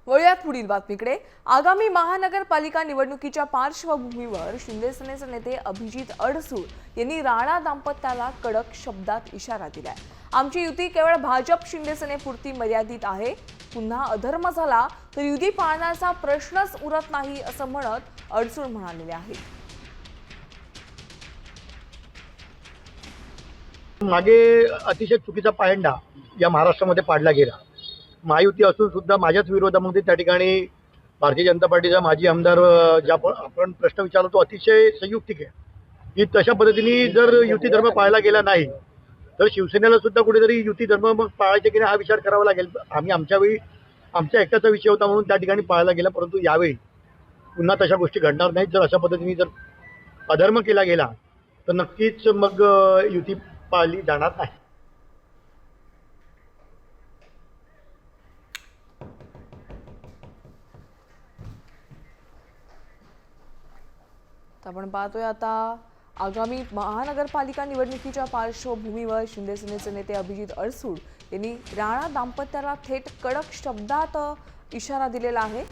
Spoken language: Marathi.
वळूयात पुढील बातमीकडे। आगामी महानगरपालिका निवडणुकीच्या पार्श्वभूमीवर शिंदे सेनेचे नेते अभिजित अडसूळ यांनी राणा दाम्पत्याला कडक शब्दात इशारा दिलाय। आमची युती केवळ भाजप शिंदे सेनेपुरती मर्यादित आहे, पुन्हा अधर्म झाला तर युती पाळण्याचा प्रश्नच उरत नाही असं म्हणत अडसूळ म्हणाले आहेत। मागे अतिशय चुकीचा पायंडा या महाराष्ट्रामध्ये पाडला गेला। महायुती असून सुद्धा माझ्याच विरोधामध्ये त्या ठिकाणी भारतीय जनता पार्टीचा माजी आमदार ज्या आपण प्रश्न विचारला तो अतिशय संयुक्तिक आहे की तशा पद्धतीने जर युती धर्म पाळला गेला नाही तर शिवसेनेला सुद्धा कुठेतरी युती धर्म मग पाळायचे की नाही हा विचार करावा लागेल। आम्ही आमच्या वेळी आमच्या एकट्याचा विषय होता म्हणून त्या ठिकाणी पाळला गेला, परंतु यावेळी पुन्हा तशा गोष्टी घडणार नाहीत। जर अशा पद्धतीने जर अधर्म केला गेला तर नक्कीच मग युती पाळली जाणार नाही। आपण पाहतोय आता आगामी महानगरपालिका निवडणुकीच्या पार्श्वभूमीवर शिंदे सेनेचे नेते अभिजित अडसूळ यांनी राणा दाम्पत्याला थेट कडक शब्दात इशारा दिलेला आहे।